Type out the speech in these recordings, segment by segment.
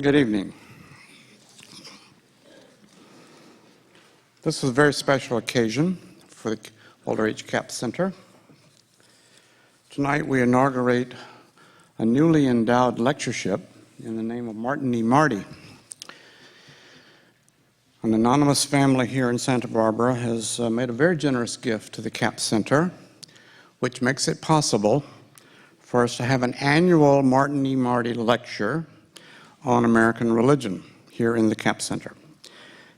Good evening. This is a very special occasion for the Walter H. Capps Center. Tonight we inaugurate a newly endowed lectureship in the name of Marty. An anonymous family here in Santa Barbara has made a very generous gift to the Capps Center, which makes it possible for us to have an annual Marty lecture on American religion here in the Capps Center.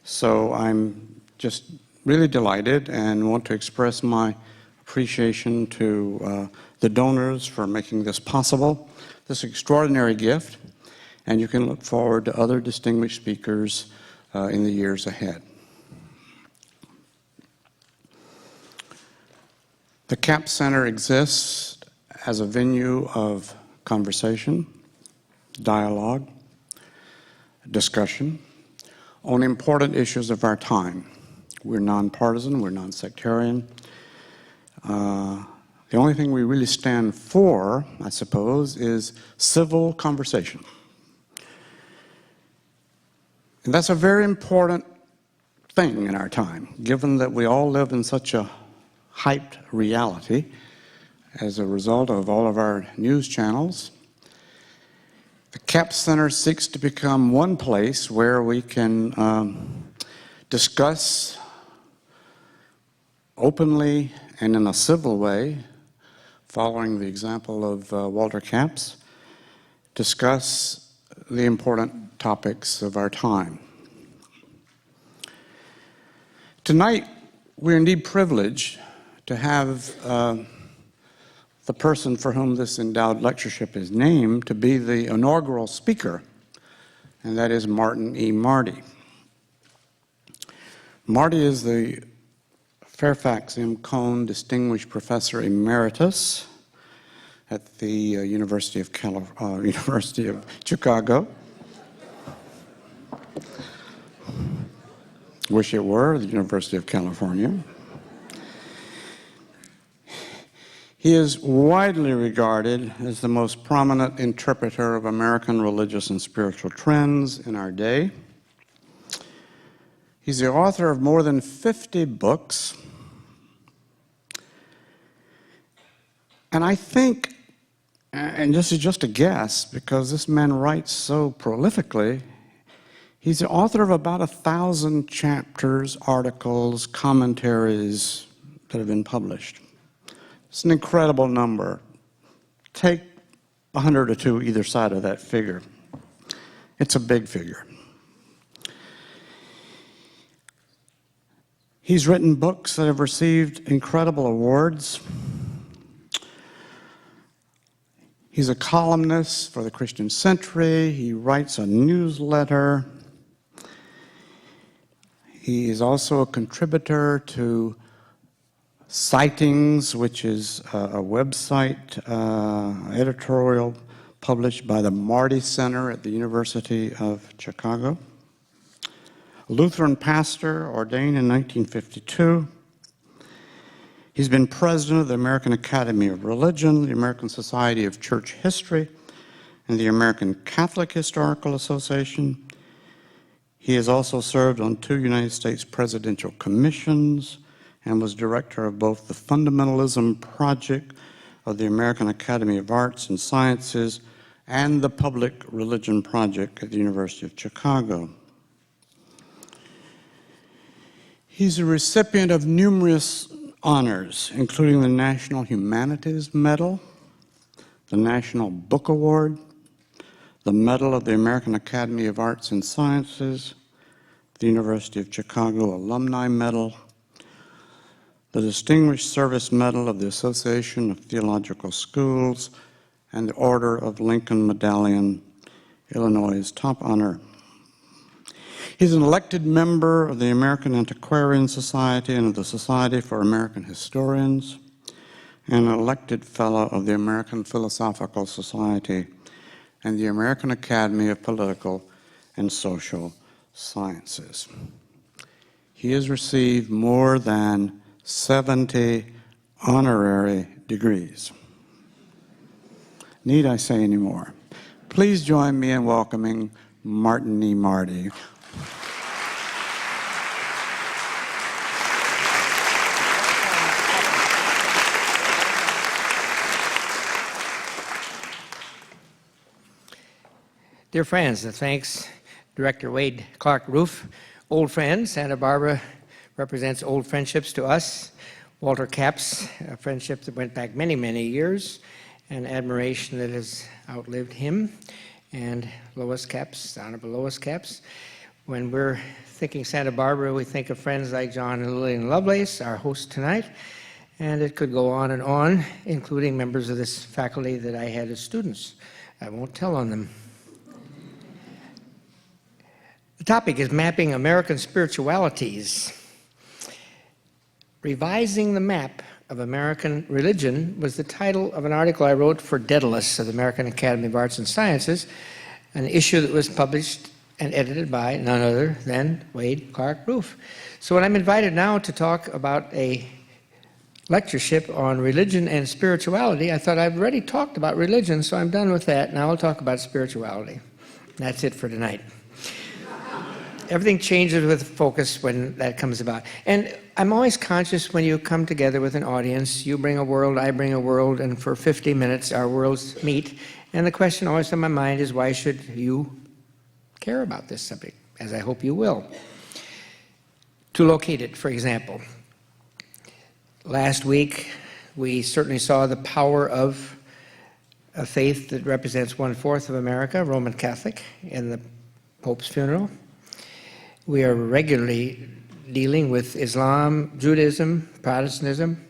So I'm just really delighted and want to express my appreciation to the donors for making this possible, this extraordinary gift, and you can look forward to other distinguished speakers in the years ahead. The Capps Center exists as a venue of conversation, dialogue, discussion on important issues of our time. We're nonpartisan, we're non-sectarian. The only thing we really stand for, I suppose, is civil conversation. And that's a very important thing in our time, given that we all live in such a hyped reality as a result of all of our news channels. The Capps Center seeks to become one place where we can discuss openly and in a civil way, following the example of Walter Capps, discuss the important topics of our time. Tonight, we're indeed privileged to have the person for whom this endowed lectureship is named to be the inaugural speaker, and that is Marty. Marty is the Fairfax M. Cone Distinguished Professor Emeritus at the University of Chicago. Wish it were the University of California. He is widely regarded as the most prominent interpreter of American religious and spiritual trends in our day. He's the author of more than 50 books. And I think, and this is just a guess, because this man writes so prolifically, he's the author of about 1,000 chapters, articles, commentaries that have been published. It's an incredible number. Take 100 or two either side of that figure. It's a big figure. He's written books that have received incredible awards. He's a columnist for the Christian Century. He writes a newsletter. He is also a contributor to Sightings, which is a website editorial published by the Marty Center at the University of Chicago. A Lutheran pastor ordained in 1952. He's been president of the American Academy of Religion, the American Society of Church History, and the American Catholic Historical Association. He has also served on 2 United States presidential commissions and was director of both the Fundamentalism Project of the American Academy of Arts and Sciences and the Public Religion Project at the University of Chicago. He's a recipient of numerous honors, including the National Humanities Medal, the National Book Award, the Medal of the American Academy of Arts and Sciences, the University of Chicago Alumni Medal, the Distinguished Service Medal of the Association of Theological Schools, and the Order of Lincoln Medallion, Illinois' top honor. He's an elected member of the American Antiquarian Society and of the Society for American Historians, and an elected fellow of the American Philosophical Society and the American Academy of Political and Social Sciences. He has received more than 70 honorary degrees. Need I say any more? Please join me in welcoming Martin E. Marty. Dear friends, thanks Director Wade Clark Roof. Old friends, Santa Barbara represents old friendships to us. Walter Capps, a friendship that went back many, many years, and admiration that has outlived him. And Lois Capps, Honorable Lois Capps. When we're thinking Santa Barbara, we think of friends like John and Lillian Lovelace, our host tonight. And it could go on, including members of this faculty that I had as students. I won't tell on them. The topic is mapping American spiritualities. Revising the Map of American Religion was the title of an article I wrote for Daedalus of the American Academy of Arts and Sciences, an issue that was published and edited by none other than Wade Clark Roof. So when I'm invited now to talk about a lectureship on religion and spirituality, I thought I've already talked about religion, so I'm done with that. Now I'll talk about spirituality. That's it for tonight. Everything changes with focus when that comes about. And I'm always conscious when you come together with an audience, you bring a world, I bring a world, and for 50 minutes our worlds meet. And the question always on my mind is, why should you care about this subject, as I hope you will? To locate it, for example. Last week, we certainly saw the power of a faith that represents 1/4 of America, Roman Catholic, in the Pope's funeral. We are regularly dealing with Islam, Judaism, Protestantism,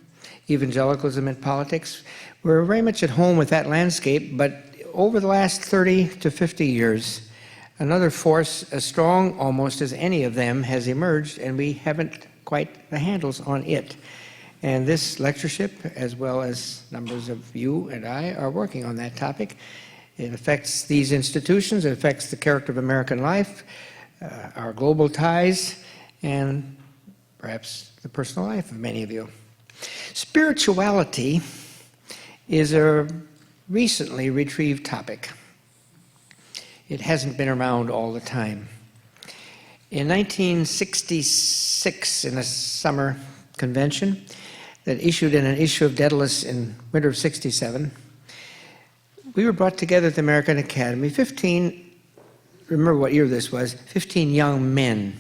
evangelicalism in politics. We're very much at home with that landscape, but over the last 30 to 50 years, another force as strong almost as any of them has emerged, and we haven't quite the handles on it. And this lectureship, as well as numbers of you and I, are working on that topic. It affects these institutions, it affects the character of American life, our global ties, and perhaps the personal life of many of you. Spirituality is a recently retrieved topic. It hasn't been around all the time. In 1966, in a summer convention that issued in an issue of Daedalus in winter of '67, we were brought together at the American Academy, 15, remember what year this was, 15 young men,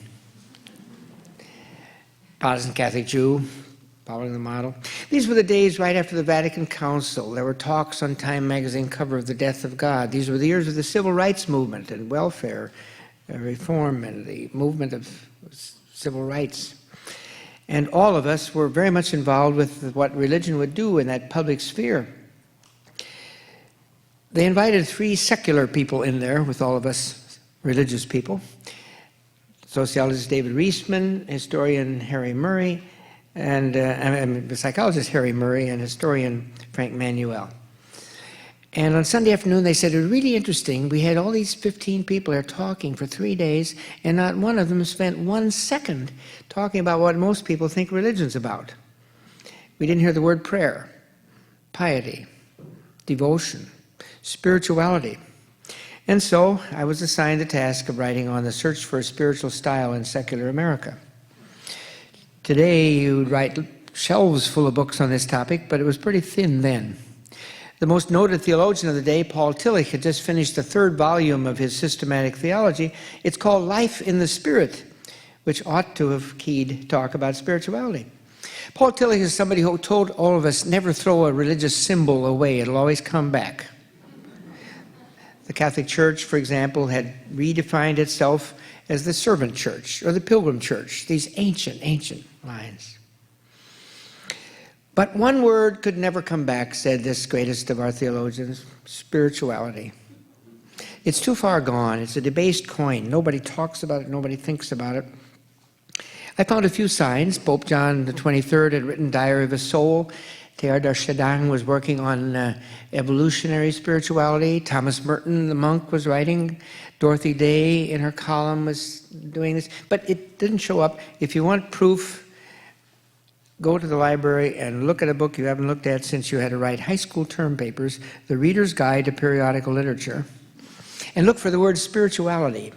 Protestant, Catholic, Jew, following the model. These were the days right after the Vatican Council. There were talks on Time magazine cover of the death of God. These were the years of the civil rights movement and welfare reform and the movement of civil rights. And all of us were very much involved with what religion would do in that public sphere. They invited 3 secular people in there with all of us religious people. Sociologist David Reisman, historian Harry Murray, and the psychologist Harry Murray, and historian Frank Manuel. And on Sunday afternoon they said, it was really interesting, we had all these 15 people there talking for 3 days, and not one of them spent 1 second talking about what most people think religion's about. We didn't hear the word prayer, piety, devotion, spirituality. And so I was assigned the task of writing on the search for a spiritual style in secular America. Today you'd write shelves full of books on this topic, but it was pretty thin then. The most noted theologian of the day, Paul Tillich, had just finished the 3rd volume of his systematic theology. It's called Life in the Spirit, which ought to have keyed talk about spirituality. Paul Tillich is somebody who told all of us, never throw a religious symbol away, it'll always come back. The Catholic Church, for example, had redefined itself as the servant church or the pilgrim church, these ancient lines. But one word could never come back, said this greatest of our theologians, spirituality. It's too far gone. It's a debased coin. Nobody talks about it. Nobody thinks about it. I found a few signs. Pope John XXIII had written Diary of a Soul. Teilhard de Chardin was working on evolutionary spirituality. Thomas Merton, the monk, was writing. Dorothy Day, in her column, was doing this. But it didn't show up. If you want proof, go to the library and look at a book you haven't looked at since you had to write high school term papers, The Reader's Guide to Periodical Literature. And look for the word spirituality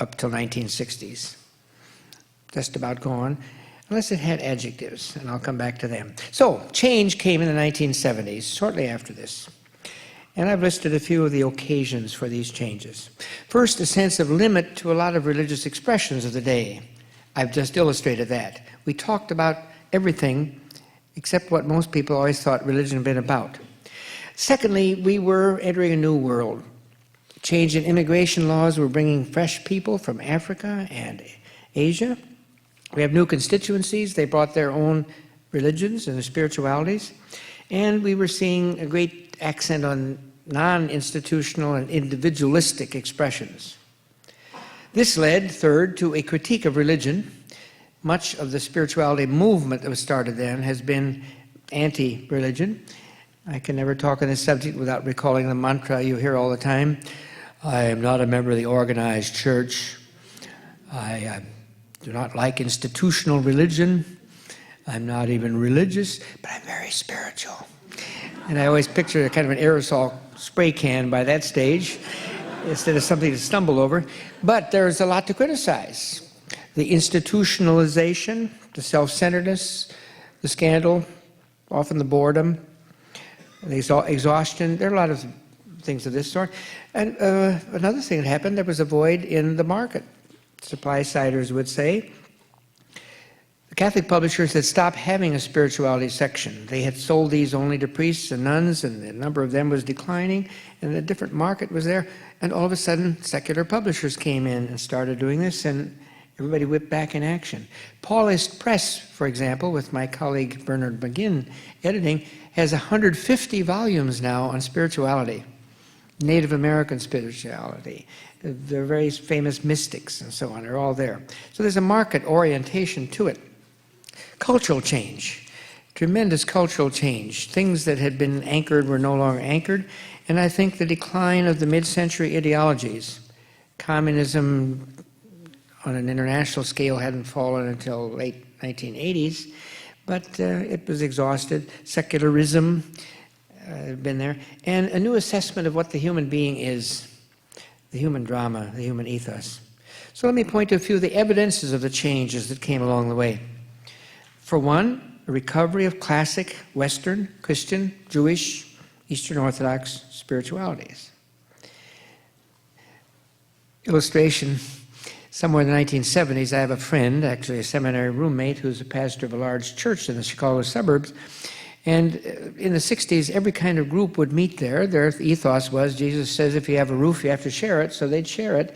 up till 1960s. Just about gone, unless it had adjectives, and I'll come back to them. So, change came in the 1970s, shortly after this. And I've listed a few of the occasions for these changes. First, a sense of limit to a lot of religious expressions of the day. I've just illustrated that. We talked about everything except what most people always thought religion had been about. Secondly, we were entering a new world. Change in immigration laws were bringing fresh people from Africa and Asia. We have new constituencies. They brought their own religions and spiritualities. And we were seeing a great accent on non-institutional and individualistic expressions. This led, third, to a critique of religion. Much of the spirituality movement that was started then has been anti-religion. I can never talk on this subject without recalling the mantra you hear all the time. I am not a member of the organized church. I do not like institutional religion. I'm not even religious, but I'm very spiritual. And I always picture a kind of an aerosol spray can by that stage instead of something to stumble over. But there's a lot to criticize. The institutionalization, the self-centeredness, the scandal, often the boredom, the exhaustion. There are a lot of things of this sort. And another thing that happened, there was a void in the market. Supply-siders would say. The Catholic publishers had stopped having a spirituality section. They had sold these only to priests and nuns, and the number of them was declining, and a different market was there. And all of a sudden, secular publishers came in and started doing this, and everybody whipped back in action. Paulist Press, for example, with my colleague Bernard McGinn editing, has 150 volumes now on spirituality, Native American spirituality. The very famous mystics and so on are all there. So there's a market orientation to it. Cultural change, tremendous cultural change. Things that had been anchored were no longer anchored. And I think the decline of the mid-century ideologies. Communism on an international scale hadn't fallen until late 1980s, but it was exhausted. Secularism had been there. And a new assessment of what the human being is, the human drama, the human ethos. So let me point to a few of the evidences of the changes that came along the way. For one, a recovery of classic Western, Christian, Jewish, Eastern Orthodox spiritualities. Illustration, somewhere in the 1970s, I have a friend, actually a seminary roommate, who's a pastor of a large church in the Chicago suburbs. And in the 60s, every kind of group would meet there. Their ethos was, Jesus says, if you have a roof, you have to share it, so they'd share it.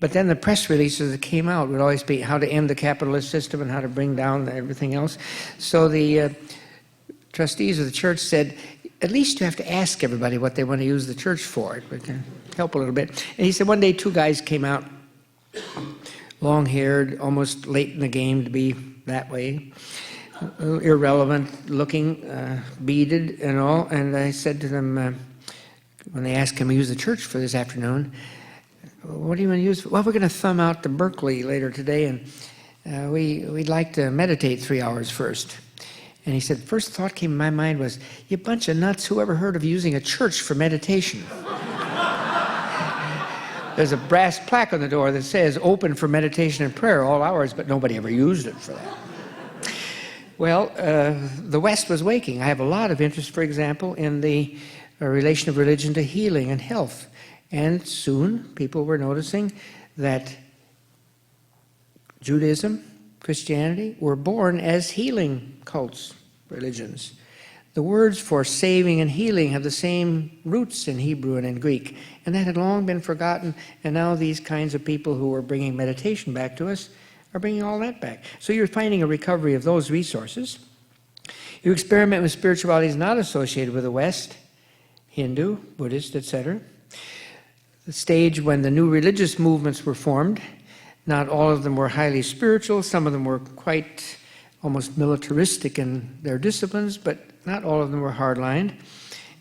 But then the press releases that came out would always be how to end the capitalist system and how to bring down everything else. So the trustees of the church said, at least you have to ask everybody what they want to use the church for. It would help a little bit. And he said one day two guys came out, long-haired, almost late in the game to be that way, irrelevant looking, beaded and all. And I said to them, when they asked, can we use the church for this afternoon? What do you want to use? Well, we're going to thumb out to Berkeley later today, and we'd like to meditate 3 hours first. And he said, first thought came in my mind was, you bunch of nuts, who ever heard of using a church for meditation? There's a brass plaque on the door that says, open for meditation and prayer all hours, but nobody ever used it for that. Well, the West was waking. I have a lot of interest, for example, in the relation of religion to healing and health. And soon, people were noticing that Judaism, Christianity were born as healing cults, religions. The words for saving and healing have the same roots in Hebrew and in Greek, and that had long been forgotten, and now these kinds of people who are bringing meditation back to us are bringing all that back. So you're finding a recovery of those resources. You experiment with spiritualities not associated with the West, Hindu, Buddhist, etc. The stage when the new religious movements were formed, not all of them were highly spiritual, some of them were quite almost militaristic in their disciplines, but not all of them were hardlined.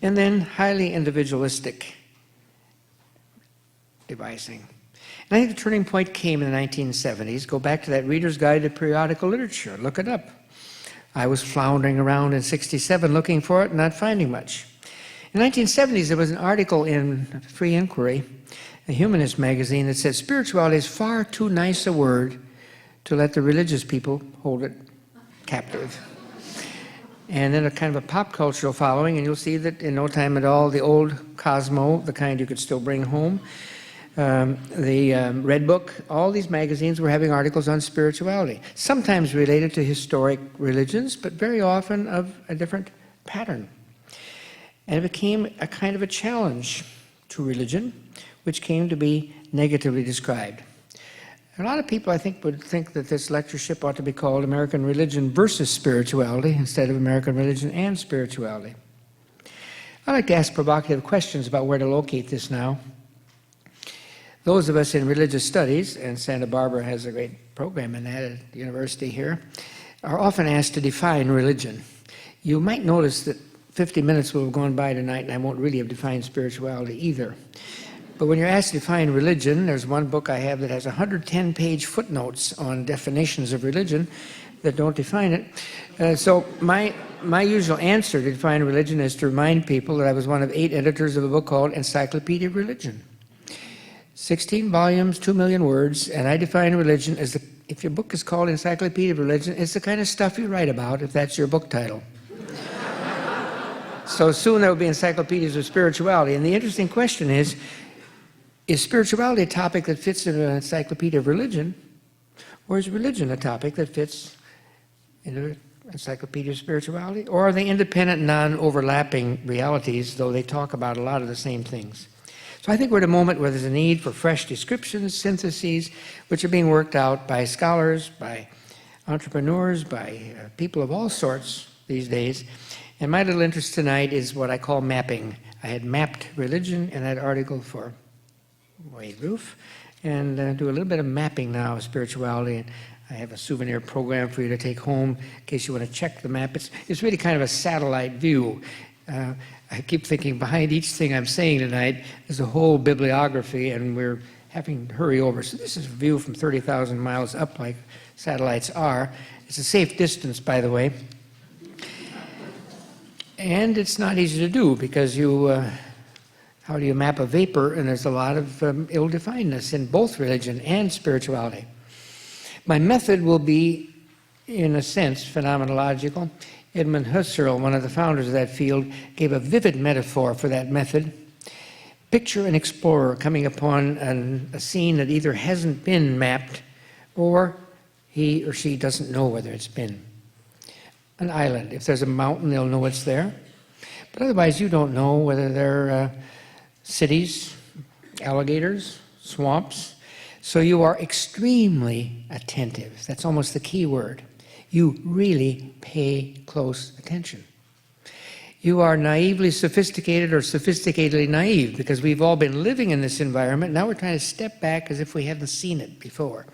And then highly individualistic devising. And I think the turning point came in the 1970s. Go back to that Reader's Guide to Periodical Literature. Look it up. I was floundering around in '67 looking for it and not finding much. In the 1970s, there was an article in Free Inquiry, a humanist magazine, that said spirituality is far too nice a word to let the religious people hold it captive. And then a kind of a pop cultural following, and you'll see that in no time at all, the old Cosmo, the kind you could still bring home, the Red Book, all these magazines were having articles on spirituality, sometimes related to historic religions, but very often of a different pattern. And it became a kind of a challenge to religion, which came to be negatively described. A lot of people, I think, would think that this lectureship ought to be called American Religion versus Spirituality instead of American Religion and Spirituality. I'd like to ask provocative questions about where to locate this now. Those of us in religious studies, and Santa Barbara has a great program in that at the university here, are often asked to define religion. You might notice that 50 minutes will have gone by tonight and I won't really have defined spirituality either. But when you're asked to define religion, there's one book I have that has 110-page footnotes on definitions of religion that don't define it. So my usual answer to define religion is to remind people that I was one of 8 editors of a book called Encyclopedia of Religion. 16 volumes, 2 million words, and I define religion as if your book is called Encyclopedia of Religion, it's the kind of stuff you write about if that's your book title. So soon there will be encyclopedias of spirituality. And the interesting question is spirituality a topic that fits in an encyclopedia of religion, or is religion a topic that fits in an encyclopedia of spirituality? Or are they independent, non-overlapping realities, though they talk about a lot of the same things? So I think we're at a moment where there's a need for fresh descriptions, syntheses, which are being worked out by scholars, by entrepreneurs, by people of all sorts these days. And my little interest tonight is what I call mapping. I had mapped religion in that article for Wade Roof, and do a little bit of mapping now of spirituality. And I have a souvenir program for you to take home in case you want to check the map. It's really kind of a satellite view. I keep thinking behind each thing I'm saying tonight is a whole bibliography, and we're having to hurry over. So this is a view from 30,000 miles up like satellites are. It's a safe distance, by the way. And it's not easy to do because how do you map a vapor? And there's a lot of ill-definedness in both religion and spirituality. My method will be, in a sense, phenomenological. Edmund Husserl, one of the founders of that field, gave a vivid metaphor for that method. Picture an explorer coming upon a scene that either hasn't been mapped or he or she doesn't know whether it's been. An island. If there's a mountain, they'll know it's there. But otherwise, you don't know whether they're cities, alligators, swamps. So you are extremely attentive. That's almost the key word. You really pay close attention. You are naively sophisticated or sophisticatedly naive because we've all been living in this environment. Now we're trying to step back as if we haven't seen it before.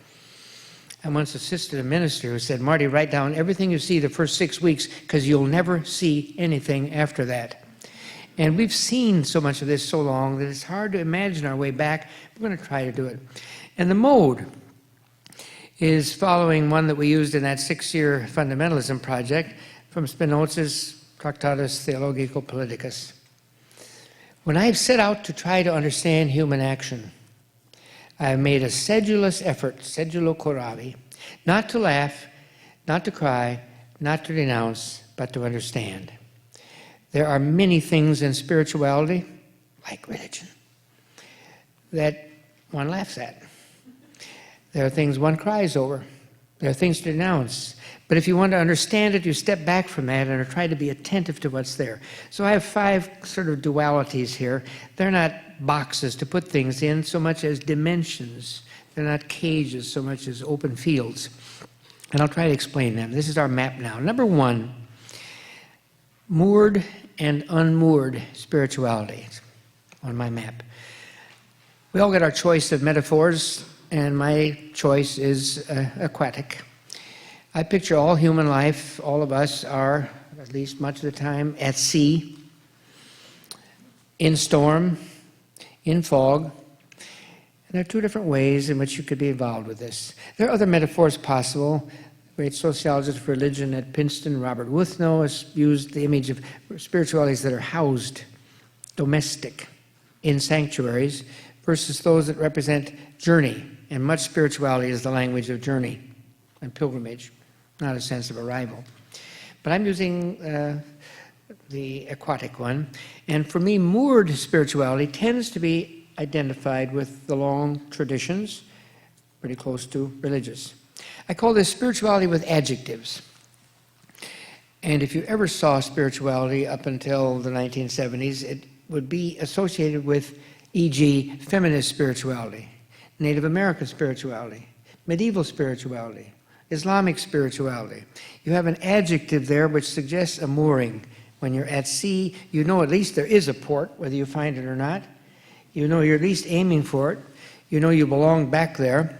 I once assisted a minister who said, Marty, write down everything you see the first 6 weeks because you'll never see anything after that. And we've seen so much of this so long that it's hard to imagine our way back. We're going to try to do it. And the mode is following one that we used in that 6-year fundamentalism project from Spinoza's Tractatus Theologico Politicus. When I've set out to try to understand human action, I have made a sedulous effort, sedulo coravi, not to laugh, not to cry, not to denounce, but to understand. There are many things in spirituality, like religion, that one laughs at. There are things one cries over. There are things to denounce. But if you want to understand it, you step back from that and try to be attentive to what's there. So I have 5 sort of dualities here. They're not boxes to put things in so much as dimensions. They're not cages so much as open fields. And I'll try to explain them. This is our map now. Number 1, moored and unmoored spirituality on my map. We all get our choice of metaphors, and my choice is aquatic. I picture all human life, all of us are, at least much of the time, at sea, in storm, in fog. And there are 2 different ways in which you could be involved with this. There are other metaphors possible. The great sociologist of religion at Princeton, Robert Wuthnow, has used the image of spiritualities that are housed domestic, in sanctuaries, versus those that represent journey. And much spirituality is the language of journey and pilgrimage, not a sense of arrival. But I'm using the aquatic one. And for me, moored spirituality tends to be identified with the long traditions, pretty close to religious. I call this spirituality with adjectives. And if you ever saw spirituality up until the 1970s, it would be associated with, e.g., feminist spirituality, Native American spirituality, medieval spirituality, Islamic spirituality. You have an adjective there which suggests a mooring. When you're at sea, you know at least there is a port, whether you find it or not. You know you're at least aiming for it. You know you belong back there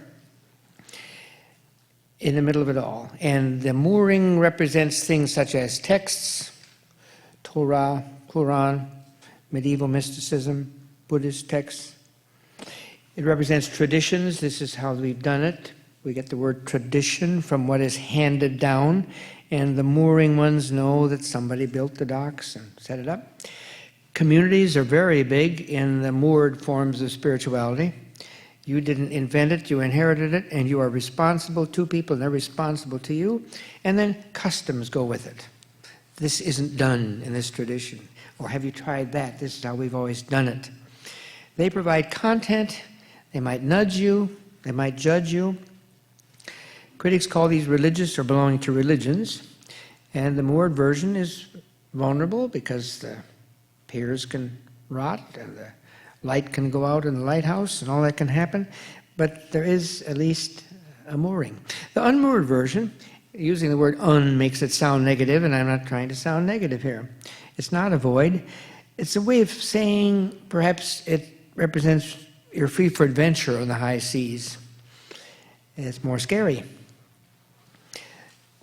in the middle of it all. And the mooring represents things such as texts, Torah, Quran, medieval mysticism, Buddhist texts. It represents traditions. This is how we've done it. We get the word tradition from what is handed down, and the mooring ones know that somebody built the docks and set it up. Communities are very big in the moored forms of spirituality. You didn't invent it, you inherited it, and you are responsible to people, and they're responsible to you. And then customs go with it. This isn't done in this tradition. Or have you tried that? This is how we've always done it. They provide content. They might nudge you. They might judge you. Critics call these religious or belonging to religions. And the moored version is vulnerable because the piers can rot and the light can go out in the lighthouse and all that can happen. But there is at least a mooring. The unmoored version, using the word un makes it sound negative, and I'm not trying to sound negative here. It's not a void. It's a way of saying perhaps it represents you're free for adventure on the high seas. It's more scary.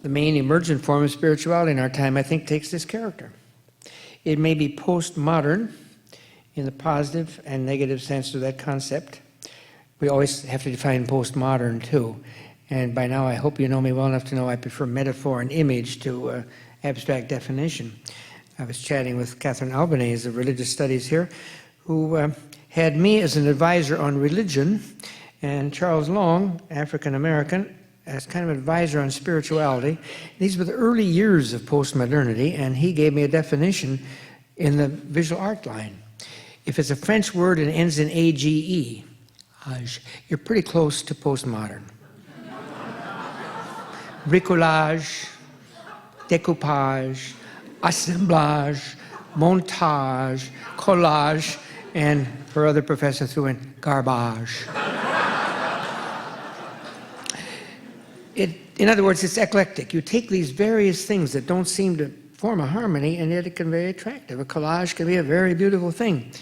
The main emergent form of spirituality in our time, I think, takes this character. It may be postmodern in the positive and negative sense of that concept. We always have to define postmodern, too. And by now, I hope you know me well enough to know I prefer metaphor and image to abstract definition. I was chatting with Catherine Albanese of Religious Studies here, who had me as an advisor on religion, and Charles Long, African-American, as kind of an advisor on spirituality. These were the early years of postmodernity, and he gave me a definition in the visual art line. If it's a French word and ends in age, you're pretty close to postmodern. Bricolage, découpage, assemblage, montage, collage, and her other professor threw in garbage. In other words, it's eclectic. You take these various things that don't seem to form a harmony, and yet it can be very attractive. A collage can be a very beautiful thing.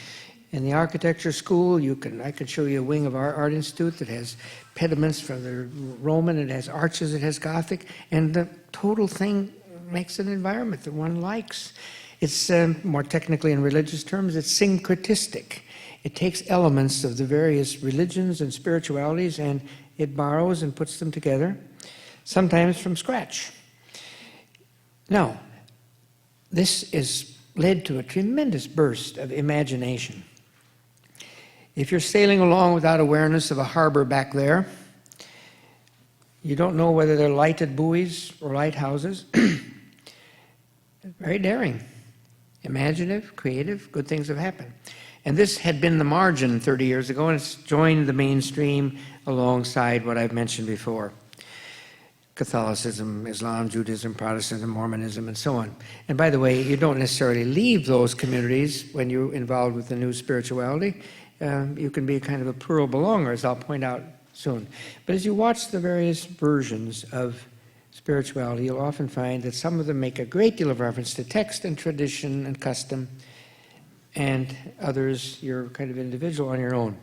In the architecture school, I could show you a wing of our art institute that has pediments from the Roman, it has arches, it has Gothic, and the total thing makes an environment that one likes. It's, more technically in religious terms, it's syncretistic. It takes elements of the various religions and spiritualities and it borrows and puts them together, sometimes from scratch. Now, this has led to a tremendous burst of imagination. If you're sailing along without awareness of a harbor back there, you don't know whether they're lighted buoys or lighthouses. Very daring, imaginative, creative, good things have happened. And this had been the margin 30 years ago, and it's joined the mainstream alongside what I've mentioned before. Catholicism, Islam, Judaism, Protestantism, Mormonism, and so on. And by the way, you don't necessarily leave those communities when you're involved with the new spirituality. You can be kind of a plural belonger, as I'll point out soon. But as you watch the various versions of spirituality, you'll often find that some of them make a great deal of reference to text and tradition and custom, and others you're kind of individual on your own.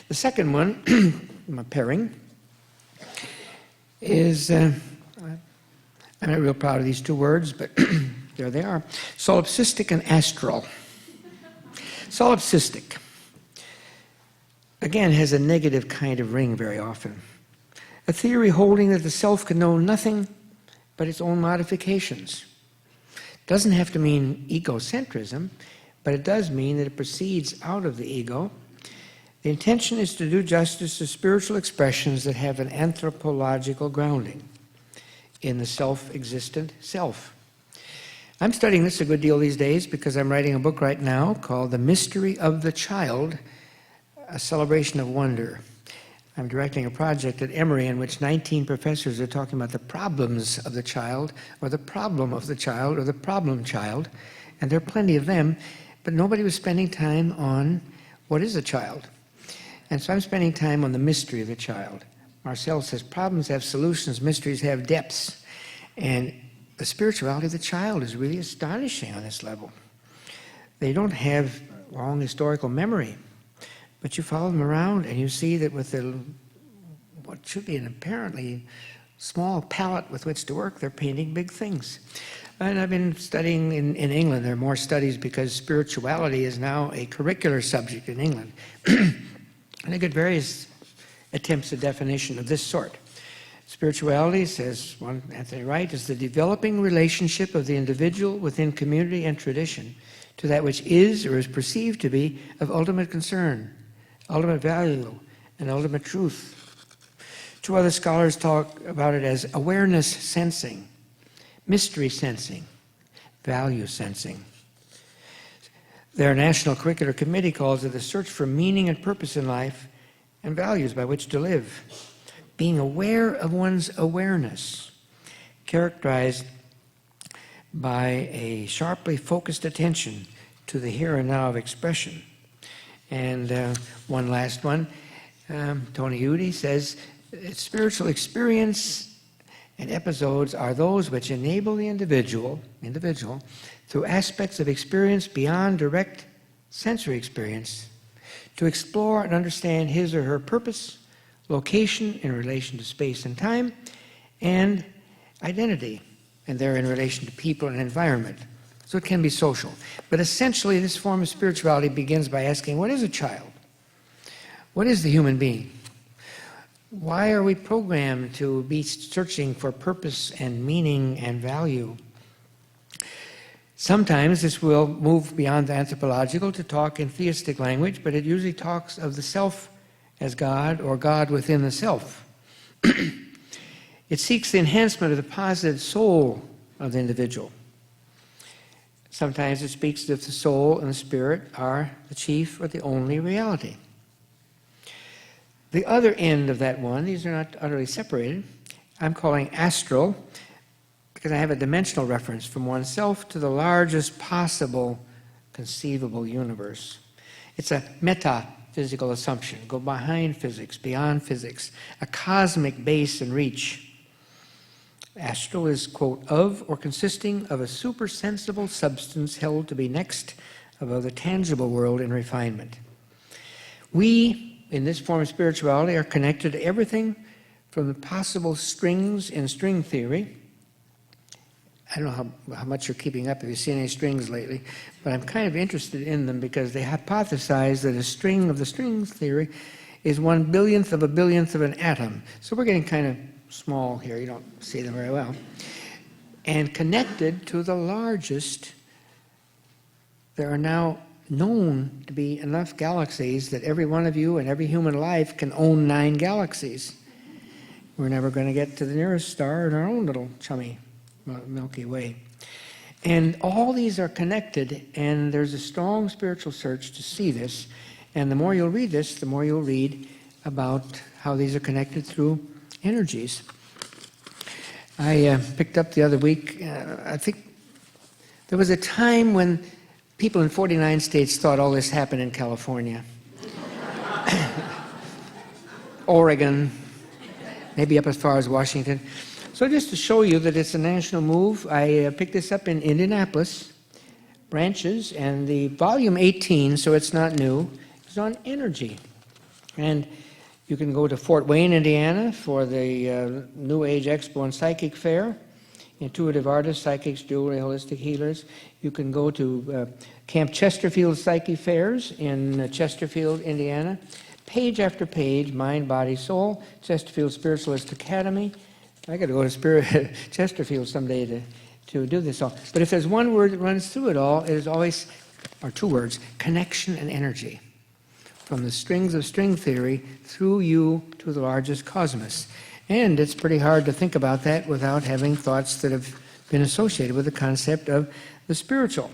The second one, my pairing, is, I'm not real proud of these two words, but there they are, solipsistic and astral. Solipsistic, again, has a negative kind of ring very often. A theory holding that the self can know nothing but its own modifications. Doesn't have to mean egocentrism, but it does mean that it proceeds out of the ego. The intention is to do justice to spiritual expressions that have an anthropological grounding in the self-existent self. I'm studying this a good deal these days because I'm writing a book right now called The Mystery of the Child, a Celebration of Wonder. I'm directing a project at Emory in which 19 professors are talking about the problems of the child, or the problem of the child, or the problem child, and there are plenty of them, but nobody was spending time on what is a child. And so I'm spending time on the mystery of the child. Marcel says problems have solutions, mysteries have depths, and the spirituality of the child is really astonishing on this level. They don't have long historical memory, but you follow them around and you see that with what should be an apparently small palette with which to work, they're painting big things. And I've been studying in England. There are more studies because spirituality is now a curricular subject in England. And I get various attempts at definition of this sort. Spirituality, says one Anthony Wright, is the developing relationship of the individual within community and tradition to that which is or is perceived to be of ultimate concern, ultimate value, and ultimate truth. Two other scholars talk about it as awareness sensing, mystery sensing, value sensing. Their National Curricular Committee calls it the search for meaning and purpose in life and values by which to live. Being aware of one's awareness, characterized by a sharply focused attention to the here and now of expression. And one last one, Tony Udy says, spiritual experience and episodes are those which enable the individual, through aspects of experience beyond direct sensory experience, to explore and understand his or her purpose, location in relation to space and time, and identity, and they're in relation to people and environment. So it can be social. But essentially, this form of spirituality begins by asking, what is a child? What is the human being? Why are we programmed to be searching for purpose and meaning and value? Sometimes this will move beyond the anthropological to talk in theistic language, but it usually talks of the self as God or God within the self. It seeks the enhancement of the positive soul of the individual. Sometimes it speaks as if the soul and the spirit are the chief or the only reality. The other end of that one, these are not utterly separated, I'm calling astral, because I have a dimensional reference from oneself to the largest possible conceivable universe. It's a metaphysical assumption, go behind physics, beyond physics, a cosmic base and reach. Astral is, quote, of or consisting of a supersensible substance held to be next above the tangible world in refinement. We, in this form of spirituality, are connected to everything from the possible strings in string theory. I don't know how much you're keeping up, if you've seen any strings lately, but I'm kind of interested in them because they hypothesize that a string of the strings theory is 1/1000th of a billionth of an atom. So we're getting kind of small here, you don't see them very well. And connected to the largest, there are now known to be enough galaxies that every one of you and every human life can own 9 galaxies. We're never going to get to the nearest star in our own little chummy Milky Way. And all these are connected, and there's a strong spiritual search to see this. And the more you'll read this, the more you'll read about how these are connected through energies. I picked up the other week, I think there was a time when people in 49 states thought all this happened in California. Oregon, maybe up as far as Washington. So just to show you that it's a national move, I picked this up in Indianapolis, branches, and the volume 18, so it's not new, is on energy. And you can go to Fort Wayne, Indiana for the New Age Expo and Psychic Fair, intuitive artists, psychics, jewelry, holistic healers. You can go to Camp Chesterfield Psychic Fairs in Chesterfield, Indiana. Page after page, Mind, Body, Soul, Chesterfield Spiritualist Academy. I got to go to Chesterfield someday to do this all. But if there's one word that runs through it all, it is always or two words, connection and energy, from the strings of string theory through you to the largest cosmos. And it's pretty hard to think about that without having thoughts that have been associated with the concept of the spiritual.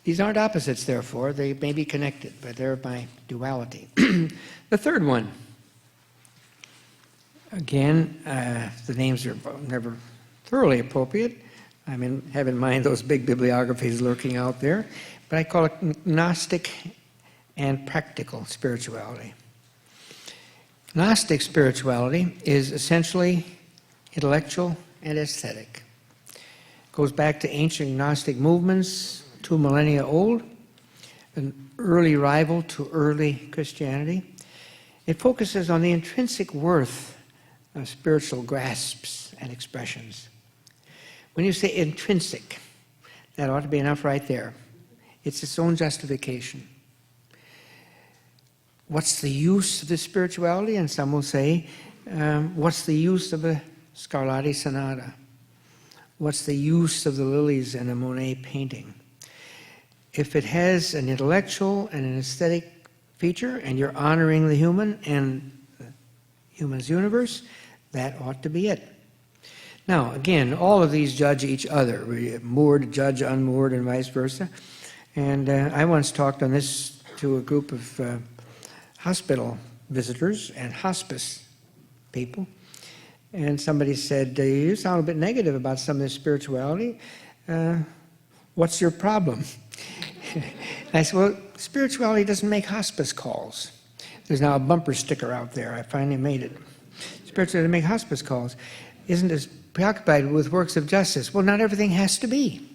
These aren't opposites, therefore. They may be connected, but they're by duality. The third one, again, the names are never thoroughly appropriate. I mean, have in mind those big bibliographies lurking out there, but I call it Gnostic and practical spirituality. Gnostic spirituality is essentially intellectual and aesthetic. It goes back to ancient Gnostic movements, 2 millennia old, an early rival to early Christianity. It focuses on the intrinsic worth of spiritual grasps and expressions. When you say intrinsic, that ought to be enough right there. It's its own justification. What's the use of the spirituality? And some will say, what's the use of a Scarlatti Sonata? What's the use of the lilies in a Monet painting? If it has an intellectual and an aesthetic feature, and you're honoring the human and the human's universe, that ought to be it. Now, again, all of these judge each other. Moored judge unmoored and vice versa. And I once talked on this to a group of hospital visitors and hospice people. And somebody said, you sound a bit negative about some of this spirituality. What's your problem? I said, well, spirituality doesn't make hospice calls. There's now a bumper sticker out there. I finally made it. Spirituality doesn't make hospice calls. Isn't as preoccupied with works of justice. Well, not everything has to be.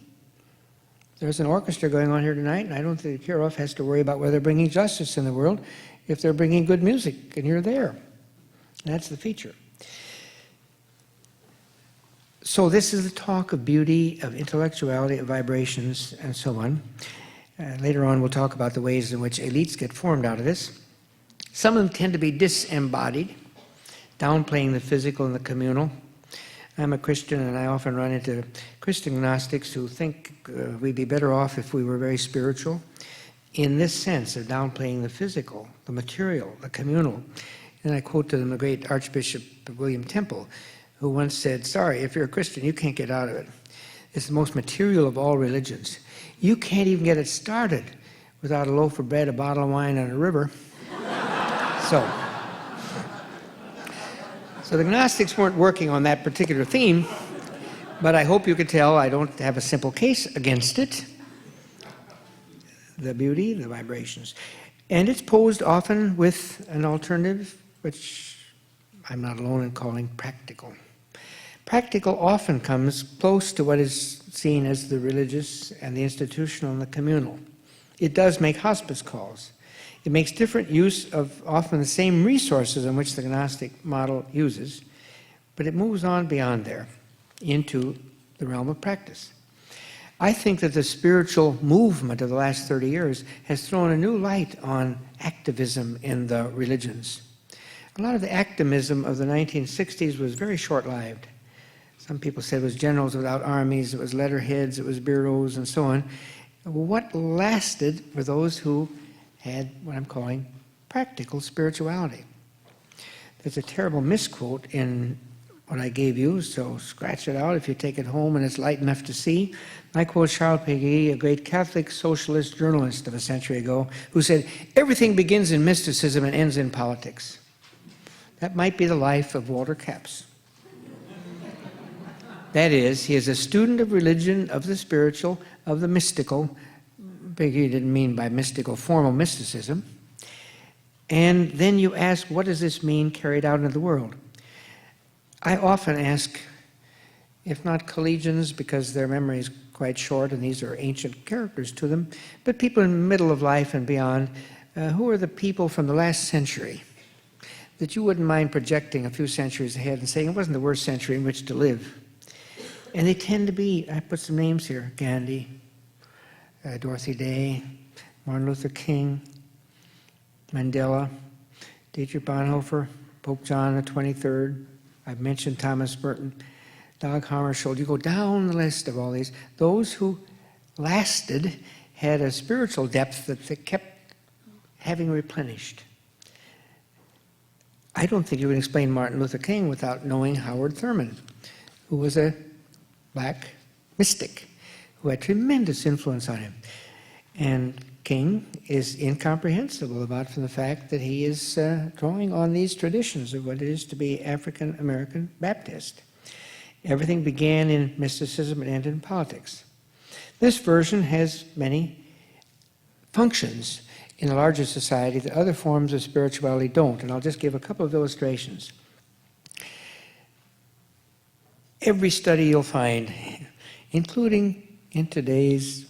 There's an orchestra going on here tonight, and I don't think Kirov has to worry about whether they're bringing justice in the world if they're bringing good music, and you're there. That's the feature. So this is the talk of beauty, of intellectuality, of vibrations, and so on. Later on, we'll talk about the ways in which elites get formed out of this. Some of them tend to be disembodied, downplaying the physical and the communal. I'm a Christian, and I often run into Christian Gnostics who think we'd be better off if we were very spiritual, in this sense of downplaying the physical, the material, the communal. And I quote to them the great Archbishop William Temple, who once said, sorry, if you're a Christian, you can't get out of it. It's the most material of all religions. You can't even get it started without a loaf of bread, a bottle of wine, and a river. So the Gnostics weren't working on that particular theme, but I hope you could tell I don't have a simple case against it. The beauty, the vibrations. And it's posed often with an alternative, which I'm not alone in calling practical. Practical often comes close to what is seen as the religious and the institutional and the communal. It does make hospice calls. It makes different use of often the same resources in which the Gnostic model uses, but it moves on beyond there into the realm of practice. I think that the spiritual movement of the last 30 years has thrown a new light on activism in the religions. A lot of the activism of the 1960s was very short-lived. Some people said it was generals without armies, it was letterheads, it was bureaus, and so on. What lasted were those who had what I'm calling practical spirituality. There's a terrible misquote in what I gave you, so scratch it out if you take it home and it's light enough to see. I quote Charles Péguy, a great Catholic socialist journalist of a century ago, who said, everything begins in mysticism and ends in politics. That might be the life of Walter Capps. That is, he is a student of religion, of the spiritual, of the mystical. Péguy didn't mean by mystical formal mysticism. And then you ask, what does this mean carried out into the world? I often ask, if not collegians, because their memory is quite short and these are ancient characters to them, but people in the middle of life and beyond, who are the people from the last century that you wouldn't mind projecting a few centuries ahead and saying it wasn't the worst century in which to live? And they tend to be, I put some names here, Gandhi, Dorothy Day, Martin Luther King, Mandela, Dietrich Bonhoeffer, Pope John the 23rd. I've mentioned Thomas Merton, Dag Hammarskjöld. You go down the list of all these. Those who lasted had a spiritual depth that they kept having replenished. I don't think you can explain Martin Luther King without knowing Howard Thurman, who was a black mystic who had tremendous influence on him. And King is incomprehensible about from the fact that he is drawing on these traditions of what it is to be African American Baptist. Everything began in mysticism and ended in politics. This version has many functions in a larger society that other forms of spirituality don't, and I'll just give a couple of illustrations. Every study you'll find, including in today's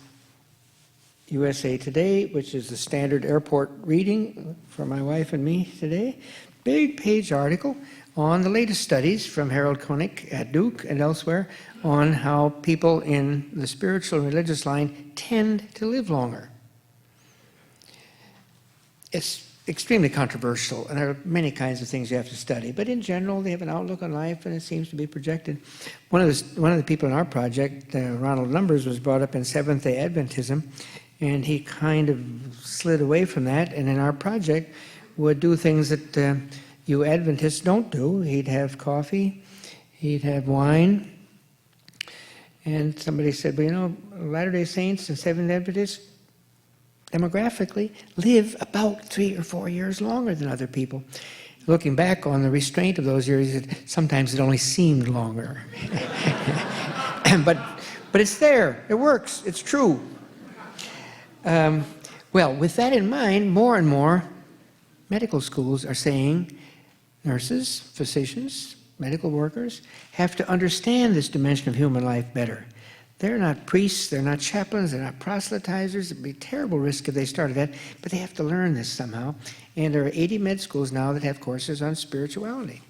USA Today, which is the standard airport reading for my wife and me today, big page article on the latest studies from Harold Koenig at Duke and elsewhere on how people in the spiritual and religious line tend to live longer. It's extremely controversial, and there are many kinds of things you have to study, but in general, they have an outlook on life, and it seems to be projected. One of the people in our project, Ronald Numbers, was brought up in Seventh-day Adventism, and he kind of slid away from that, and in our project would do things that you Adventists don't do. He'd have coffee, he'd have wine, and somebody said, well, you know, Latter-day Saints and Seventh-day Adventists demographically live about 3 or 4 years longer than other people. Looking back on the restraint of those years, sometimes it only seemed longer. but it's there, it works, it's true. Well, with that in mind, more and more medical schools are saying nurses, physicians, medical workers have to understand this dimension of human life better. They're not priests, they're not chaplains, they're not proselytizers. It'd be a terrible risk if they started that, but they have to learn this somehow. And there are 80 med schools now that have courses on spirituality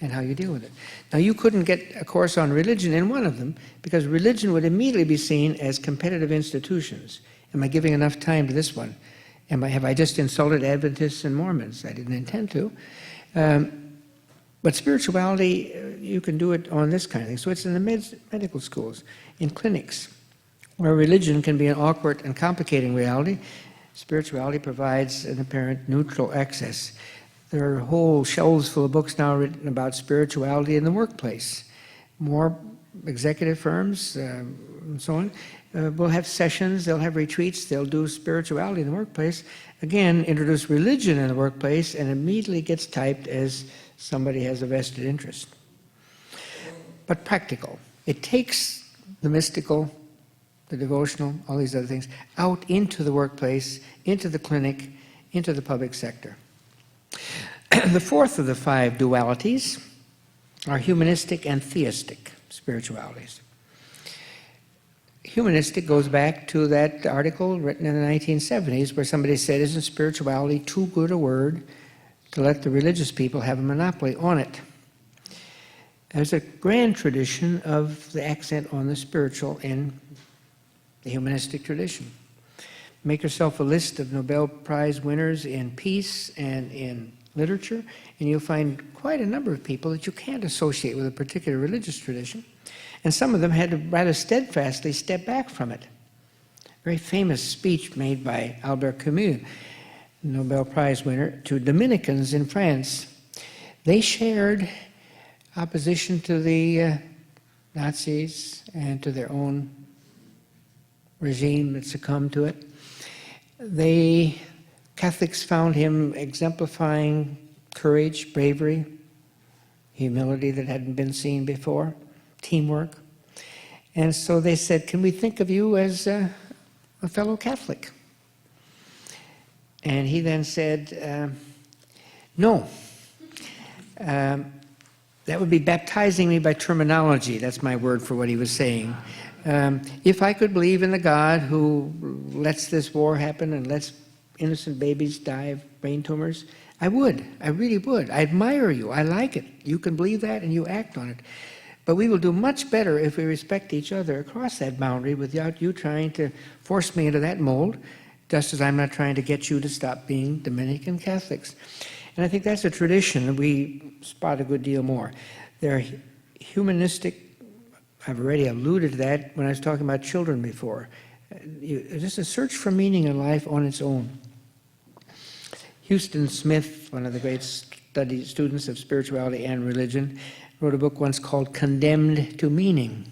and how you deal with it. Now, you couldn't get a course on religion in one of them because religion would immediately be seen as competitive institutions. Am I giving enough time to this one? Have I just insulted Adventists and Mormons? I didn't intend to. But spirituality, you can do it on this kind of thing. So it's in the medical schools, in clinics, where religion can be an awkward and complicating reality. Spirituality provides an apparent neutral access. There are whole shelves full of books now written about spirituality in the workplace. More executive firms and so on will have sessions, they'll have retreats, they'll do spirituality in the workplace. Again, introduce religion in the workplace and immediately gets typed as somebody has a vested interest. But practical. It takes the mystical, the devotional, all these other things, out into the workplace, into the clinic, into the public sector. The fourth of the 5 dualities are humanistic and theistic spiritualities. Humanistic goes back to that article written in the 1970s where somebody said, isn't spirituality too good a word to let the religious people have a monopoly on it? There's a grand tradition of the accent on the spiritual in the humanistic tradition. Make yourself a list of Nobel Prize winners in peace and in literature, and you'll find quite a number of people that you can't associate with a particular religious tradition. And some of them had to rather steadfastly step back from it. A very famous speech made by Albert Camus, Nobel Prize winner, to Dominicans in France. They shared opposition to the Nazis and to their own regime that succumbed to it. Catholics found him exemplifying courage, bravery, humility that hadn't been seen before, teamwork. And so they said, can we think of you as a fellow Catholic? And he then said, no. That would be baptizing me by terminology. That's my word for what he was saying. If I could believe in the God who lets this war happen and lets innocent babies die of brain tumors, I would. I really would. I admire you. I like it. You can believe that and you act on it. But we will do much better if we respect each other across that boundary without you trying to force me into that mold, just as I'm not trying to get you to stop being Dominican Catholics. And I think that's a tradition that we spot a good deal more. They're humanistic. I've already alluded to that when I was talking about children before. just a search for meaning in life on its own. Houston Smith, one of the great students of spirituality and religion, wrote a book once called Condemned to Meaning,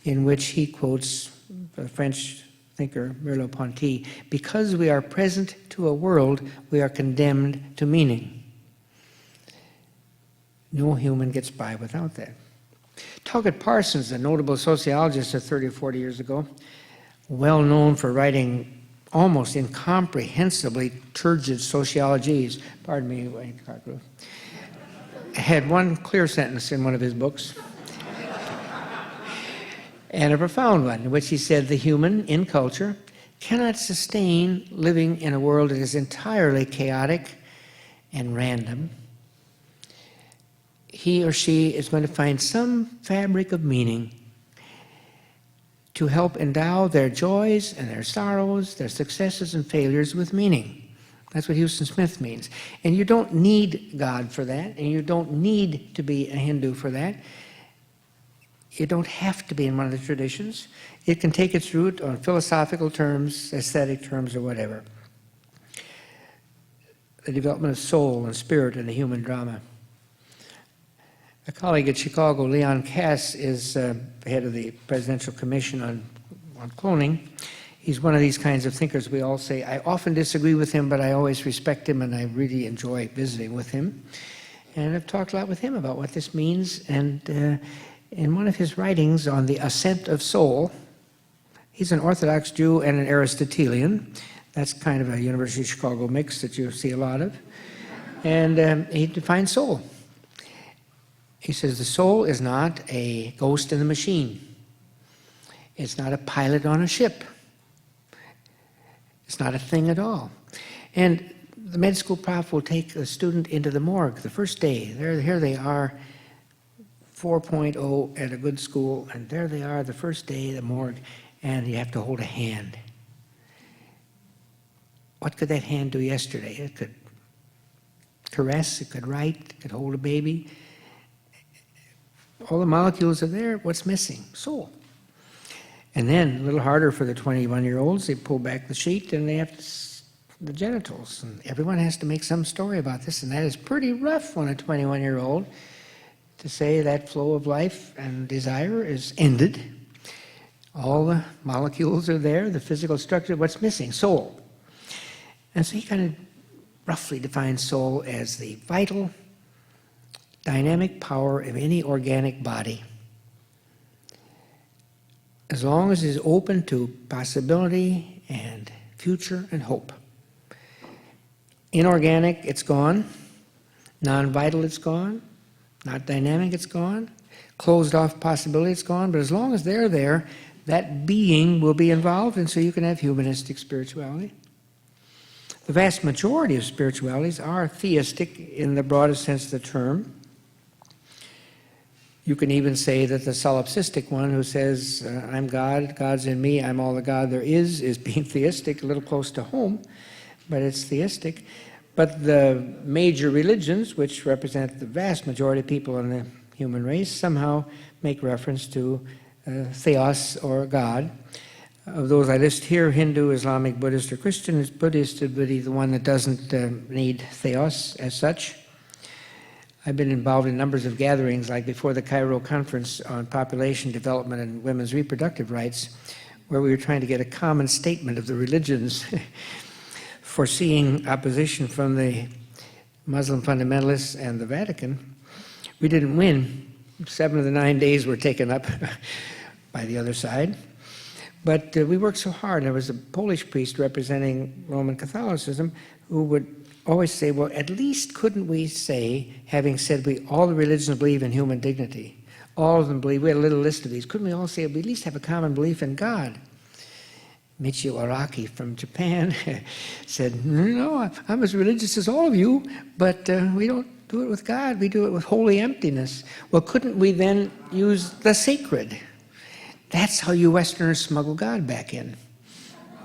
in which he quotes the French thinker Merleau-Ponty, because we are present to a world, we are condemned to meaning. No human gets by without that. Tuggett Parsons, a notable sociologist of 30 or 40 years ago, well known for writing almost incomprehensibly turgid sociologies, pardon me, Wayne Cartgrove, had one clear sentence in one of his books, and a profound one, in which he said, the human, in culture, cannot sustain living in a world that is entirely chaotic and random. He or she is going to find some fabric of meaning to help endow their joys and their sorrows, their successes and failures with meaning. That's what Houston Smith means. And you don't need God for that, and you don't need to be a Hindu for that. You don't have to be in one of the traditions. It can take its root on philosophical terms, aesthetic terms, or whatever. The development of soul and spirit in the human drama. A colleague at Chicago, Leon Cass, is head of the Presidential Commission on Cloning. He's one of these kinds of thinkers we all say, I often disagree with him, but I always respect him and I really enjoy visiting with him. And I've talked a lot with him about what this means. And in one of his writings on the ascent of soul, he's an Orthodox Jew and an Aristotelian. That's kind of a University of Chicago mix that you see a lot of. And he defines soul. He says the soul is not a ghost in the machine. It's not a pilot on a ship. It's not a thing at all. And the med school prof will take a student into the morgue the first day. Here they are, 4.0 at a good school, and there they are the first day at the morgue, and you have to hold a hand. What could that hand do yesterday? It could caress, it could write, it could hold a baby. All the molecules are there. What's missing? Soul. And then, a little harder for the 21-year-olds, they pull back the sheet and they have the genitals. And everyone has to make some story about this, and that is pretty rough on a 21-year-old to say that flow of life and desire is ended. All the molecules are there, the physical structure. What's missing? Soul. And so he kind of roughly defines soul as the vital, dynamic power of any organic body. As long as it's open to possibility and future and hope. Inorganic, it's gone. Non-vital, it's gone. Not dynamic, it's gone. Closed off possibility, it's gone. But as long as they're there, that being will be involved, and so you can have humanistic spirituality. The vast majority of spiritualities are theistic in the broadest sense of the term. You can even say that the solipsistic one who says, I'm God, God's in me, I'm all the God there is being theistic, a little close to home, but it's theistic. But the major religions, which represent the vast majority of people in the human race, somehow make reference to theos or God. Of those I list here, Hindu, Islamic, Buddhist, or Christian, is Buddhist would be the one that doesn't need theos as such. I've been involved in numbers of gatherings, like before the Cairo Conference on Population Development and Women's Reproductive Rights, where we were trying to get a common statement of the religions, foreseeing opposition from the Muslim fundamentalists and the Vatican. We didn't win. 7 of the 9 days were taken up by the other side. But we worked so hard. There was a Polish priest representing Roman Catholicism who would always say, well, at least couldn't we say, having said all the religions believe in human dignity, all of them believe, we had a little list of these, couldn't we all say we at least have a common belief in God? Michio Araki from Japan said, no, I'm as religious as all of you, but we don't do it with God, we do it with holy emptiness. Well, couldn't we then use the sacred? That's how you Westerners smuggle God back in.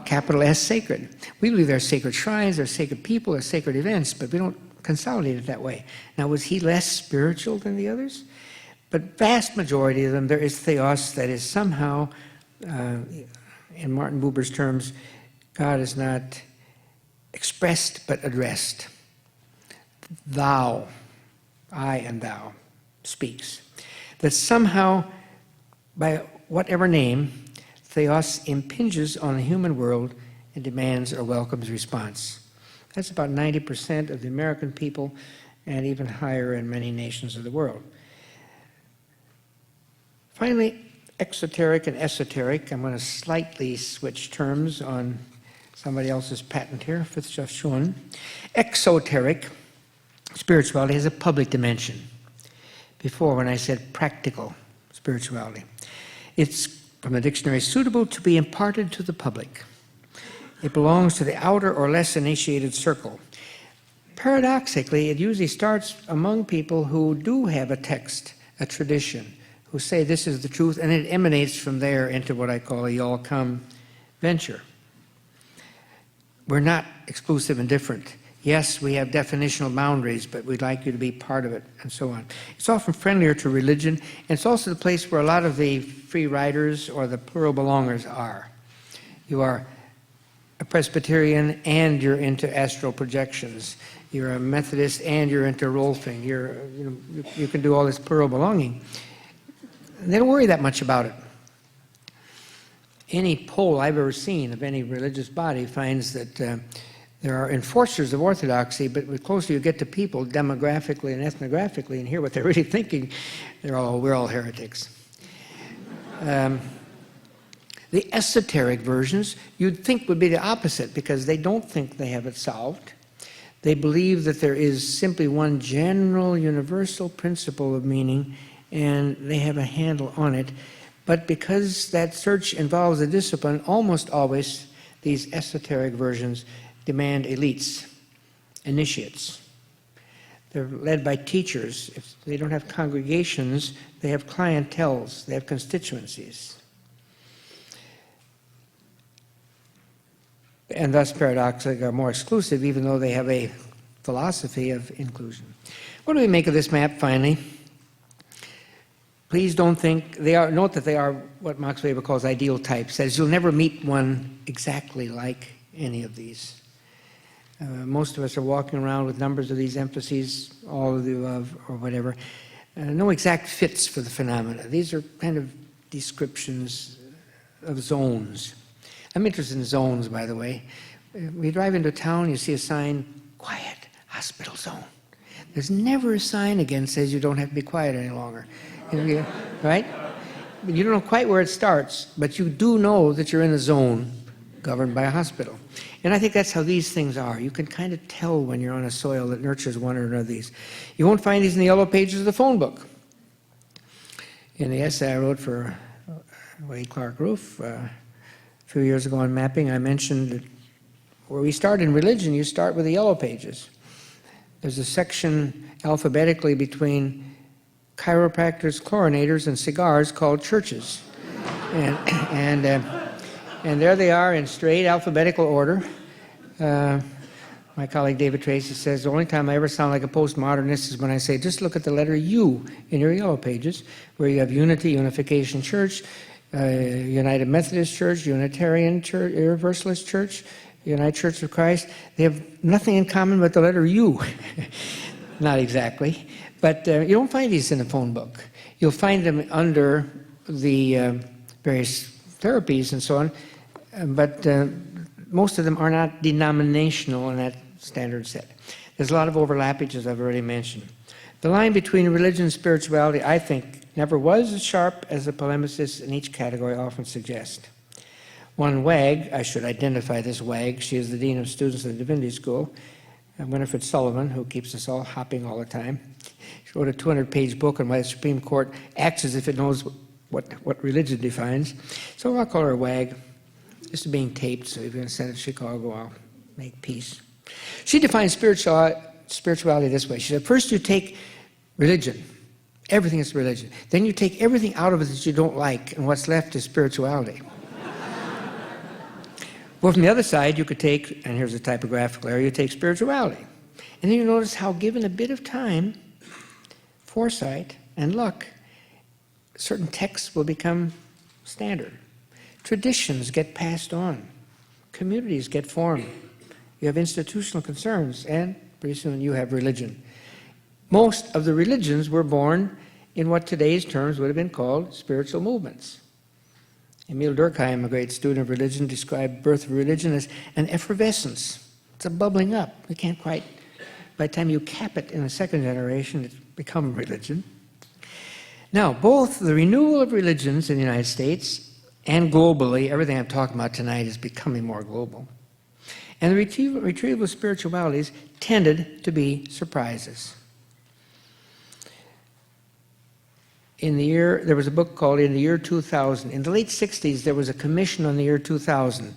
Capital S, sacred. We believe there are sacred shrines, there are sacred people, there are sacred events, but we don't consolidate it that way. Now, was he less spiritual than the others? But vast majority of them, there is theos that is somehow In Martin Buber's terms, God is not expressed but addressed. Thou, I and thou, speaks. That somehow, by whatever name, theos impinges on the human world and demands or welcomes response. That's about 90% of the American people, and even higher in many nations of the world. Finally, exoteric and esoteric. I'm going to slightly switch terms on somebody else's patent here, Fitzgerald. Exoteric spirituality has a public dimension. Before, when I said practical spirituality, it's, from the dictionary, suitable to be imparted to the public. It belongs to the outer or less initiated circle. Paradoxically, it usually starts among people who do have a text, a tradition, who say this is the truth, and it emanates from there into what I call a y'all-come venture. We're not exclusive and different. Yes, we have definitional boundaries, but we'd like you to be part of it, and so on. It's often friendlier to religion, and it's also the place where a lot of the free riders or the plural belongers are. You are a Presbyterian and you're into astral projections. You're a Methodist and you're into Rolfing. You can do all this plural belonging. And they don't worry that much about it. Any poll I've ever seen of any religious body finds that there are enforcers of orthodoxy, but the closer you get to people demographically and ethnographically and hear what they're really thinking, we're all heretics. The esoteric versions you'd think would be the opposite, because they don't think they have it solved. They believe that there is simply one general universal principle of meaning and they have a handle on it. But because that search involves a discipline, almost always these esoteric versions demand elites, initiates. They're led by teachers. If they don't have congregations, they have clienteles, they have constituencies. And thus, paradoxically, are more exclusive, even though they have a philosophy of inclusion. What do we make of this map, finally? Please don't think, note that they are what Max Weber calls ideal types. That is, you'll never meet one exactly like any of these. Most of us are walking around with numbers of these emphases, all of the above, or whatever. No exact fits for the phenomena. These are kind of descriptions of zones. I'm interested in zones, by the way. When you drive into town, you see a sign, quiet, hospital zone. There's never a sign again that says you don't have to be quiet any longer. Right? You don't know quite where it starts, but you do know that you're in a zone governed by a hospital. And I think that's how these things are. You can kind of tell when you're on a soil that nurtures one or another of these. You won't find these in the yellow pages of the phone book. In the essay I wrote for Wade Clark Roof a few years ago on mapping, I mentioned that where we start in religion, you start with the yellow pages. There's a section alphabetically between chiropractors, chlorinators, and cigars called churches. And there they are in straight alphabetical order. My colleague David Tracy says, the only time I ever sound like a postmodernist is when I say, just look at the letter U in your yellow pages, where you have Unity, Unification Church, United Methodist Church, Unitarian Church, Universalist Church, United Church of Christ. They have nothing in common but the letter U. Not exactly. But you don't find these in the phone book. You'll find them under the various therapies and so on, but most of them are not denominational in that standard set. There's a lot of overlappage, as I've already mentioned. The line between religion and spirituality, I think, never was as sharp as the polemicists in each category often suggest. One wag, I should identify this wag, she is the Dean of Students at the Divinity School, Winifred Sullivan, who keeps us all hopping all the time. She wrote a 200-page book on why the Supreme Court acts as if it knows what religion defines. So I'll call her a wag. This is being taped, so if you're going to send it to Chicago, I'll make peace. She defines spirituality this way. She said, first you take religion. Everything is religion. Then you take everything out of it that you don't like, and what's left is spirituality. Well, from the other side, you could take, and here's a typographical error, you take spirituality. And then you notice how, given a bit of time, foresight, and luck, certain texts will become standard. Traditions get passed on. Communities get formed. You have institutional concerns, and pretty soon you have religion. Most of the religions were born in what today's terms would have been called spiritual movements. Emil Durkheim, a great student of religion, described birth of religion as an effervescence. It's a bubbling up. You can't quite, by the time you cap it in the second generation, it's become religion. Now, both the renewal of religions in the United States and globally, everything I'm talking about tonight is becoming more global, and the retrieval of spiritualities tended to be surprises. There was a book called In the Year 2000. In the late 60s, there was a commission on the year 2000. It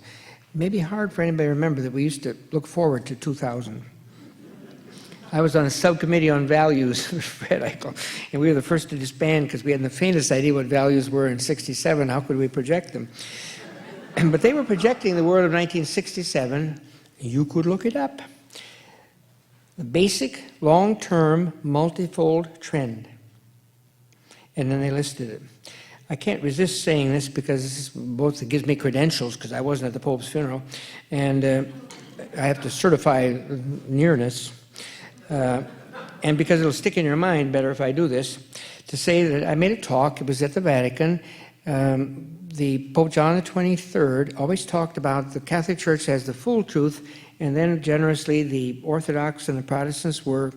may be hard for anybody to remember that we used to look forward to 2000. I was on a subcommittee on values with Fred Eichel, and we were the first to disband because we hadn't the faintest idea what values were in '67. How could we project them? But they were projecting the world of 1967. You could look it up. The basic, long-term, multifold trend. And then they listed it. I can't resist saying this because both it gives me credentials because I wasn't at the Pope's funeral, and I have to certify nearness. And because it'll stick in your mind better if I do this, to say that I made a talk, it was at the Vatican. The Pope John XXIII always talked about the Catholic Church as the full truth, and then generously the Orthodox and the Protestants were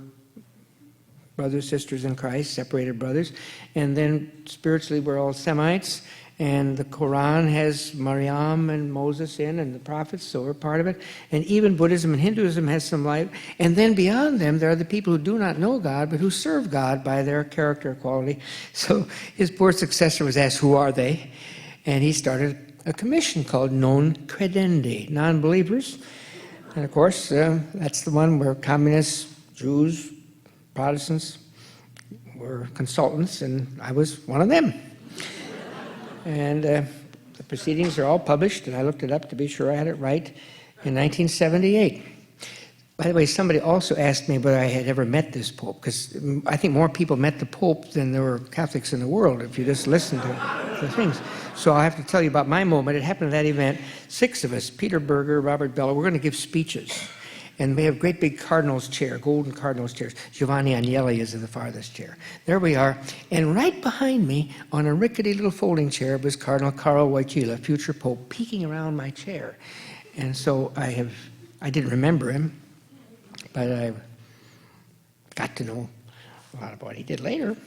brothers, sisters in Christ, separated brothers, and then spiritually we're all Semites, and the Quran has Maryam and Moses in, and the prophets, so we're part of it, and even Buddhism and Hinduism has some life, and then beyond them there are the people who do not know God, but who serve God by their character quality. So his poor successor was asked, who are they? And he started a commission called Non Credendi, non-believers, and of course that's the one where communists, Jews, Protestants were consultants, and I was one of them. And the proceedings are all published, and I looked it up to be sure I had it right, in 1978. By the way, somebody also asked me whether I had ever met this Pope, because I think more people met the Pope than there were Catholics in the world, if you just listen to the things. So I have to tell you about my moment. It happened at that event. 6 of us, Peter Berger, Robert Bello, we're going to give speeches. And we have great big cardinal's chair, golden cardinal's chairs. Giovanni Agnelli is in the farthest chair. There we are. And right behind me, on a rickety little folding chair, was Cardinal Karol Wojtyla, future Pope, peeking around my chair. And so I didn't remember him, but I got to know a lot about what he did later.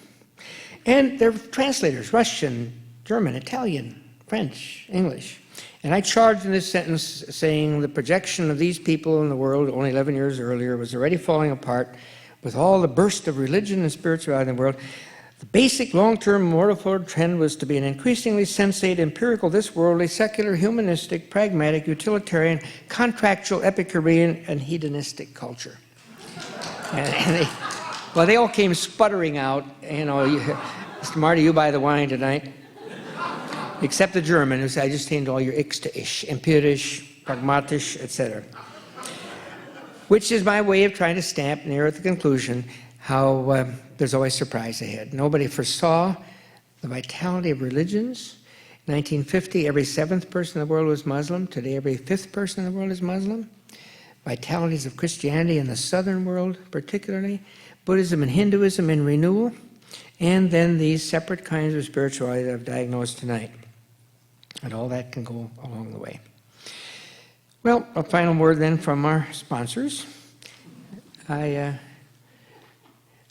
And they're translators, Russian, German, Italian, French, English. And I charged in this sentence saying the projection of these people in the world only 11 years earlier was already falling apart with all the burst of religion and spirituality in the world. The basic long-term mortal trend was to be an increasingly sensate, empirical, this-worldly, secular, humanistic, pragmatic, utilitarian, contractual, Epicurean, and hedonistic culture. And they all came sputtering out. You know, Mr. Marty, you buy the wine tonight. Except the German, who said, I just named all your ich to ish, empirisch, pragmatisch, etc. Which is my way of trying to stamp near at the conclusion how there's always surprise ahead. Nobody foresaw the vitality of religions. 1950, every 7th person in the world was Muslim. Today, every 5th person in the world is Muslim. Vitalities of Christianity in the southern world, particularly. Buddhism and Hinduism in renewal. And then these separate kinds of spirituality that I've diagnosed tonight. And all that can go along the way. Well, a final word then from our sponsors. As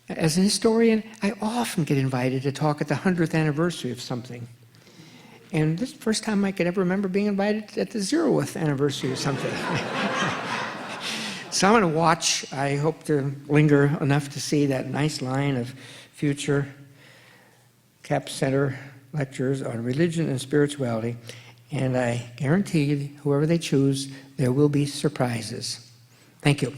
an historian, I often get invited to talk at the 100th anniversary of something. And this is the first time I could ever remember being invited at the 0th anniversary of something. So I'm going to watch. I hope to linger enough to see that nice line of future Cap Center lectures on religion and spirituality, and I guarantee whoever they choose, there will be surprises. Thank you.